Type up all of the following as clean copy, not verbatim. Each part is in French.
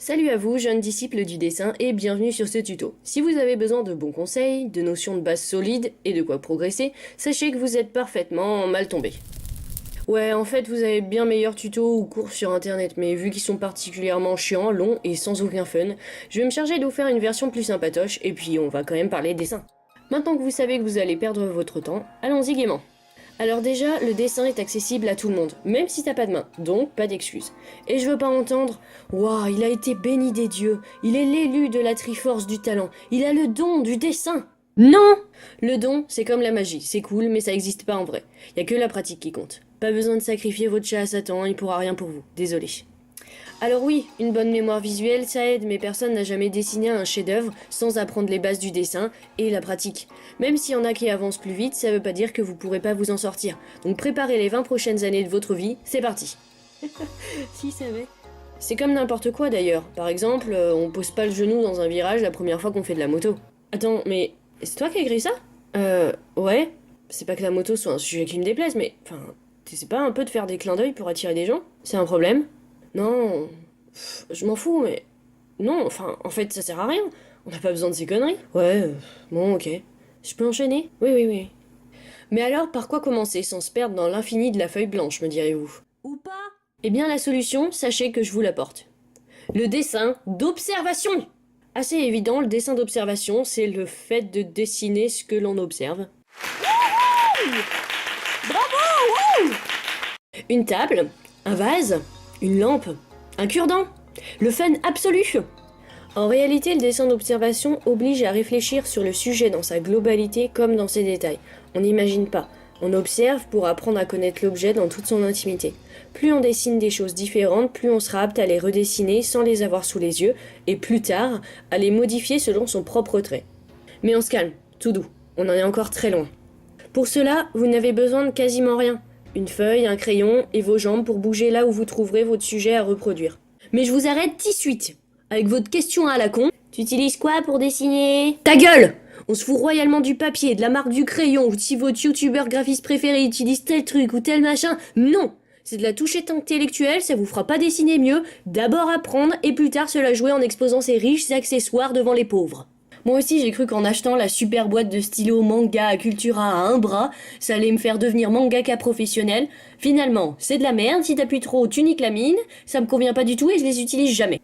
Salut à vous, jeunes disciples du dessin, et bienvenue sur ce tuto. Si vous avez besoin de bons conseils, de notions de base solides et de quoi progresser, sachez que vous êtes parfaitement mal tombé. Ouais, en fait, vous avez bien meilleurs tutos ou cours sur internet, mais vu qu'ils sont particulièrement chiants, longs et sans aucun fun, je vais me charger de vous faire une version plus sympatoche, et puis on va quand même parler dessin. Maintenant que vous savez que vous allez perdre votre temps, allons-y gaiement. Alors déjà, le dessin est accessible à tout le monde, même si t'as pas de main, donc pas d'excuses. Et je veux pas entendre « Waouh, il a été béni des dieux, il est l'élu de la Triforce du talent, il a le don du dessin !» Non! Le don, c'est comme la magie, c'est cool, mais ça existe pas en vrai. Y a que la pratique qui compte. Pas besoin de sacrifier votre chat à Satan, il pourra rien pour vous, désolé. Alors oui, une bonne mémoire visuelle, ça aide, mais personne n'a jamais dessiné un chef-d'œuvre sans apprendre les bases du dessin et la pratique. Même s'il y en a qui avancent plus vite, ça veut pas dire que vous pourrez pas vous en sortir. Donc préparez les 20 prochaines années de votre vie, c'est parti. Si ça va. C'est comme n'importe quoi d'ailleurs. Par exemple, on pose pas le genou dans un virage la première fois qu'on fait de la moto. Attends, mais c'est toi qui as écrit ça? Ouais. C'est pas que la moto soit un sujet qui me déplaise, mais enfin, t'essaies pas un peu de faire des clins d'œil pour attirer des gens? C'est un problème? Non, je m'en fous, mais... Non, enfin, en fait, ça sert à rien. On n'a pas besoin de ces conneries. Ouais, bon, ok. Je peux enchaîner? Oui, oui, oui. Mais alors, par quoi commencer sans se perdre dans l'infini de la feuille blanche, me direz-vous? Ou pas? Eh bien, la solution, sachez que je vous l'apporte. Le dessin d'observation! Assez évident, le dessin d'observation, c'est le fait de dessiner ce que l'on observe. Bravo! Une table, un vase, une lampe, un cure-dent, le fun absolu. En réalité, le dessin d'observation oblige à réfléchir sur le sujet dans sa globalité comme dans ses détails. On n'imagine pas, on observe pour apprendre à connaître l'objet dans toute son intimité. Plus on dessine des choses différentes, plus on sera apte à les redessiner sans les avoir sous les yeux, et plus tard, à les modifier selon son propre trait. Mais on se calme, tout doux, on en est encore très loin. Pour cela, vous n'avez besoin de quasiment rien. Une feuille, un crayon et vos jambes pour bouger là où vous trouverez votre sujet à reproduire. Mais je vous arrête tout de suite. Avec votre question à la con. Tu utilises quoi pour dessiner? Ta gueule! On se fout royalement du papier, de la marque du crayon, ou si votre youtubeur graphiste préféré utilise tel truc ou tel machin. Non! C'est de la touchette intellectuelle, ça vous fera pas dessiner mieux. D'abord apprendre et plus tard se la jouer en exposant ses riches accessoires devant les pauvres. Moi aussi, j'ai cru qu'en achetant la super boîte de stylos manga à Cultura à un bras, ça allait me faire devenir mangaka professionnel. Finalement, c'est de la merde, si t'appuies trop, tu niques la mine, ça me convient pas du tout et je les utilise jamais.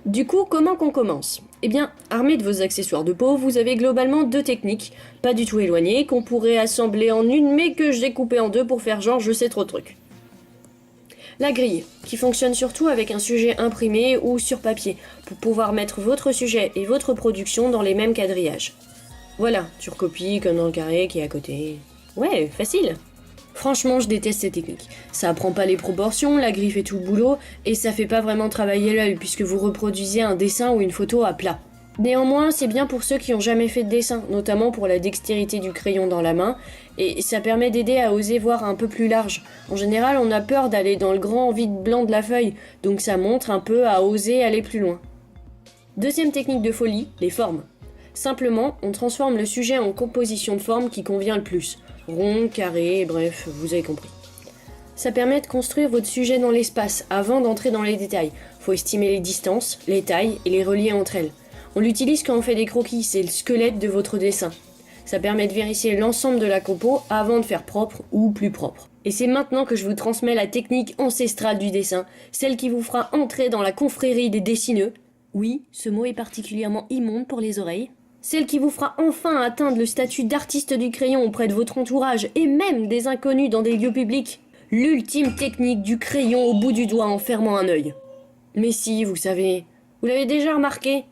Du coup, comment qu'on commence? Eh bien, armé de vos accessoires de peau, vous avez globalement deux techniques, pas du tout éloignées, qu'on pourrait assembler en une, mais que j'ai coupé en deux pour faire genre je sais trop de trucs. La grille, qui fonctionne surtout avec un sujet imprimé ou sur papier, pour pouvoir mettre votre sujet et votre production dans les mêmes quadrillages. Voilà, tu recopies comme dans le carré qui est à côté. Ouais, facile. Franchement, je déteste ces techniques. Ça apprend pas les proportions, la grille fait tout le boulot, et ça fait pas vraiment travailler l'œil, puisque vous reproduisez un dessin ou une photo à plat. Néanmoins, c'est bien pour ceux qui ont jamais fait de dessin, notamment pour la dextérité du crayon dans la main, et ça permet d'aider à oser voir un peu plus large. En général, on a peur d'aller dans le grand vide blanc de la feuille, donc ça montre un peu à oser aller plus loin. Deuxième technique de folie, les formes. Simplement, on transforme le sujet en composition de forme qui convient le plus. Rond, carré, bref, vous avez compris. Ça permet de construire votre sujet dans l'espace, avant d'entrer dans les détails. Faut estimer les distances, les tailles et les relier entre elles. On l'utilise quand on fait des croquis, c'est le squelette de votre dessin. Ça permet de vérifier l'ensemble de la compo avant de faire propre ou plus propre. Et c'est maintenant que je vous transmets la technique ancestrale du dessin, celle qui vous fera entrer dans la confrérie des dessineux. Oui, ce mot est particulièrement immonde pour les oreilles. Celle qui vous fera enfin atteindre le statut d'artiste du crayon auprès de votre entourage et même des inconnus dans des lieux publics. L'ultime technique du crayon au bout du doigt en fermant un œil. Mais si, vous savez, vous l'avez déjà remarqué?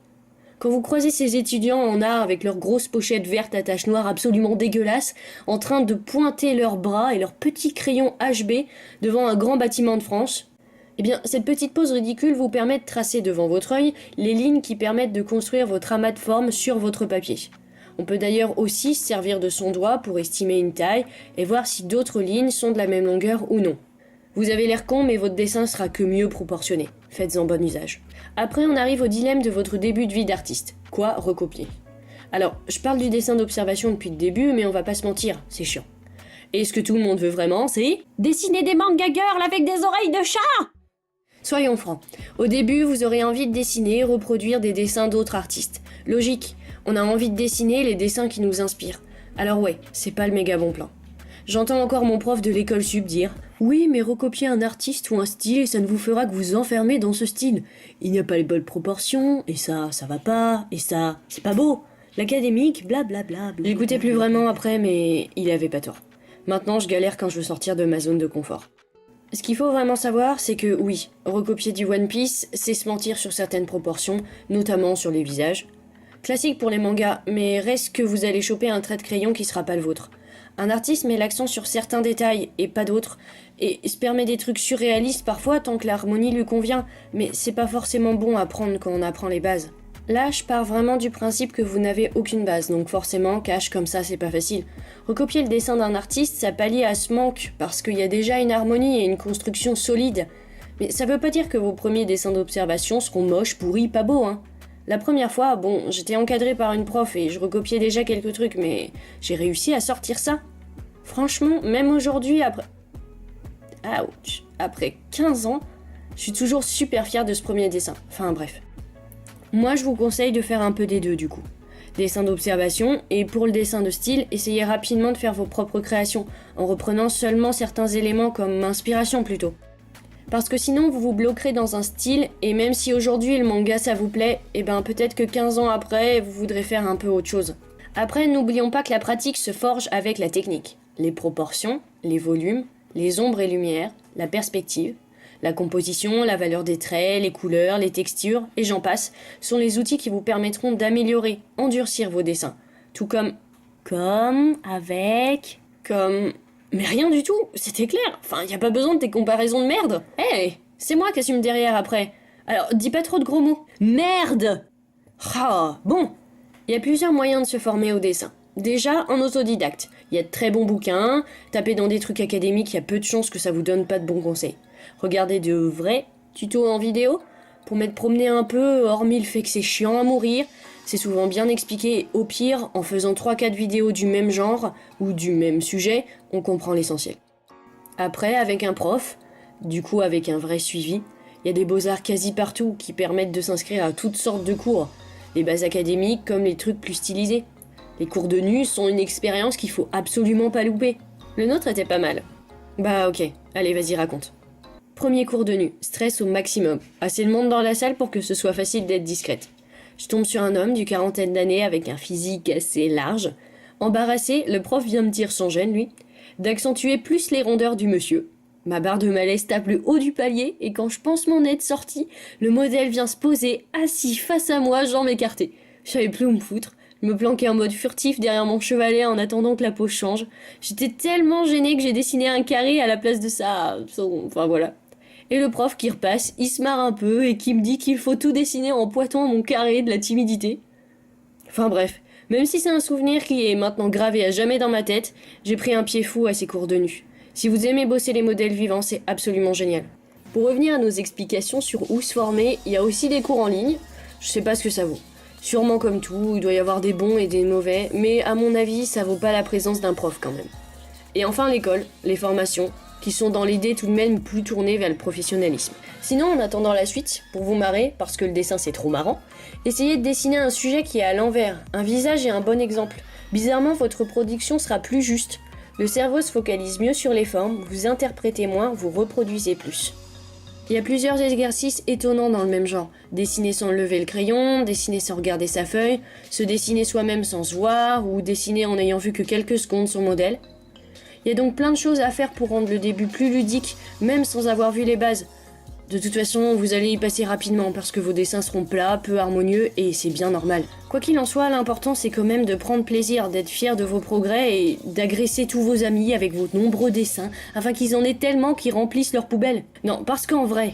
Quand vous croisez ces étudiants en art avec leurs grosses pochettes vertes à taches noires absolument dégueulasses, en train de pointer leurs bras et leurs petits crayons HB devant un grand bâtiment de France, eh bien, cette petite pose ridicule vous permet de tracer devant votre œil les lignes qui permettent de construire votre amas de formes sur votre papier. On peut d'ailleurs aussi se servir de son doigt pour estimer une taille et voir si d'autres lignes sont de la même longueur ou non. Vous avez l'air con, mais votre dessin sera que mieux proportionné. Faites-en bon usage. Après, on arrive au dilemme de votre début de vie d'artiste. Quoi recopier? Alors, je parle du dessin d'observation depuis le début, mais on va pas se mentir, c'est chiant. Et ce que tout le monde veut vraiment, c'est... dessiner des manga girls avec des oreilles de chat! Soyons francs, au début vous aurez envie de dessiner et reproduire des dessins d'autres artistes. Logique, on a envie de dessiner les dessins qui nous inspirent. Alors ouais, c'est pas le méga bon plan. J'entends encore mon prof de l'école sup dire « Oui, mais recopiez un artiste ou un style et ça ne vous fera que vous enfermer dans ce style. Il n'y a pas les bonnes proportions, et ça va pas, et ça, c'est pas beau. L'académique, blablabla. » J'écoutais plus vraiment après, mais il avait pas tort. Maintenant, je galère quand je veux sortir de ma zone de confort. Ce qu'il faut vraiment savoir, c'est que oui, recopier du One Piece, c'est se mentir sur certaines proportions, notamment sur les visages. Classique pour les mangas, mais reste que vous allez choper un trait de crayon qui sera pas le vôtre. Un artiste met l'accent sur certains détails et pas d'autres, et se permet des trucs surréalistes parfois tant que l'harmonie lui convient, mais c'est pas forcément bon à prendre quand on apprend les bases. Là, je pars vraiment du principe que vous n'avez aucune base, donc forcément, cash comme ça, c'est pas facile. Recopier le dessin d'un artiste, ça pallie à ce manque, parce qu'il y a déjà une harmonie et une construction solide. Mais ça veut pas dire que vos premiers dessins d'observation seront moches, pourris, pas beaux, hein. La première fois, bon, j'étais encadrée par une prof et je recopiais déjà quelques trucs, mais j'ai réussi à sortir ça. Franchement, même aujourd'hui, après 15 ans, je suis toujours super fière de ce premier dessin. Enfin bref. Moi, je vous conseille de faire un peu des deux du coup. Dessin d'observation, et pour le dessin de style, essayez rapidement de faire vos propres créations, en reprenant seulement certains éléments comme inspiration plutôt. Parce que sinon, vous vous bloquerez dans un style, et même si aujourd'hui le manga ça vous plaît, et ben peut-être que 15 ans après, vous voudrez faire un peu autre chose. Après, n'oublions pas que la pratique se forge avec la technique. Les proportions, les volumes, les ombres et lumières, la perspective, la composition, la valeur des traits, les couleurs, les textures, et j'en passe, sont les outils qui vous permettront d'améliorer, endurcir vos dessins. Tout comme... Mais rien du tout, c'était clair. Enfin, y a pas besoin de tes comparaisons de merde. Hey, c'est moi qui assume derrière après. Alors, dis pas trop de gros mots. Merde. Ah, bon. Il y a plusieurs moyens de se former au dessin. Déjà, en autodidacte. Il y a de très bons bouquins, tapez dans des trucs académiques, il y a peu de chances que ça vous donne pas de bons conseils. Regardez de vrais tutos en vidéo, pour m'être promené un peu, hormis le fait que c'est chiant à mourir, c'est souvent bien expliqué, et au pire, en faisant 3-4 vidéos du même genre, ou du même sujet, on comprend l'essentiel. Après, avec un prof, du coup avec un vrai suivi, il y a des beaux-arts quasi partout qui permettent de s'inscrire à toutes sortes de cours, les bases académiques comme les trucs plus stylisés. Les cours de nu sont une expérience qu'il faut absolument pas louper. Le nôtre était pas mal. Bah ok, allez vas-y raconte. Premier cours de nu, stress au maximum. Assez de monde dans la salle pour que ce soit facile d'être discrète. Je tombe sur un homme d'une quarantaine d'années avec un physique assez large. Embarrassé, le prof vient me dire sans gêne, lui, d'accentuer plus les rondeurs du monsieur. Ma barre de malaise tape le haut du palier et quand je pense m'en être sortie, le modèle vient se poser assis face à moi, jambes écartées. Je savais plus où me foutre. Je me planquais en mode furtif derrière mon chevalet en attendant que la pose change. J'étais tellement gênée que j'ai dessiné un carré à la place de ça. Enfin voilà. Et le prof qui repasse, il se marre un peu et qui me dit qu'il faut tout dessiner en pointant mon carré de la timidité. Enfin bref, même si c'est un souvenir qui est maintenant gravé à jamais dans ma tête, j'ai pris un pied fou à ces cours de nu. Si vous aimez bosser les modèles vivants, c'est absolument génial. Pour revenir à nos explications sur où se former, il y a aussi des cours en ligne. Je sais pas ce que ça vaut. Sûrement comme tout, il doit y avoir des bons et des mauvais, mais à mon avis, ça vaut pas la présence d'un prof quand même. Et enfin l'école, les formations, qui sont dans l'idée tout de même plus tournées vers le professionnalisme. Sinon, en attendant la suite, pour vous marrer, parce que le dessin c'est trop marrant, essayez de dessiner un sujet qui est à l'envers, un visage et un bon exemple. Bizarrement, votre production sera plus juste. Le cerveau se focalise mieux sur les formes, vous interprétez moins, vous reproduisez plus. Il y a plusieurs exercices étonnants dans le même genre. Dessiner sans lever le crayon, dessiner sans regarder sa feuille, se dessiner soi-même sans se voir, ou dessiner en n'ayant vu que quelques secondes son modèle. Il y a donc plein de choses à faire pour rendre le début plus ludique, même sans avoir vu les bases. De toute façon, vous allez y passer rapidement parce que vos dessins seront plats, peu harmonieux, et c'est bien normal. Quoi qu'il en soit, l'important c'est quand même de prendre plaisir, d'être fier de vos progrès et d'agresser tous vos amis avec vos nombreux dessins, afin qu'ils en aient tellement qu'ils remplissent leurs poubelles. Non, parce qu'en vrai,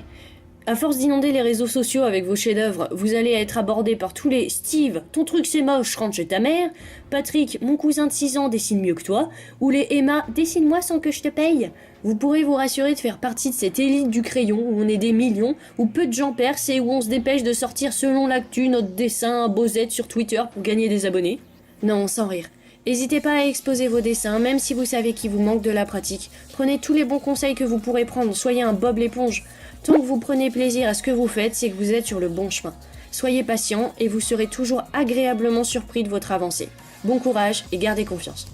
à force d'inonder les réseaux sociaux avec vos chefs-d'œuvre, vous allez être abordé par tous les « Steve, ton truc c'est moche, rentre chez ta mère »,« Patrick, mon cousin de 6 ans dessine mieux que toi », ou les « Emma, dessine-moi sans que je te paye ». Vous pourrez vous rassurer de faire partie de cette élite du crayon où on est des millions, où peu de gens percent et où on se dépêche de sortir selon l'actu notre dessin à Bosette sur Twitter pour gagner des abonnés. Non, sans rire. N'hésitez pas à exposer vos dessins, même si vous savez qu'il vous manque de la pratique. Prenez tous les bons conseils que vous pourrez prendre, soyez un Bob l'éponge. Tant que vous prenez plaisir à ce que vous faites, c'est que vous êtes sur le bon chemin. Soyez patient et vous serez toujours agréablement surpris de votre avancée. Bon courage et gardez confiance.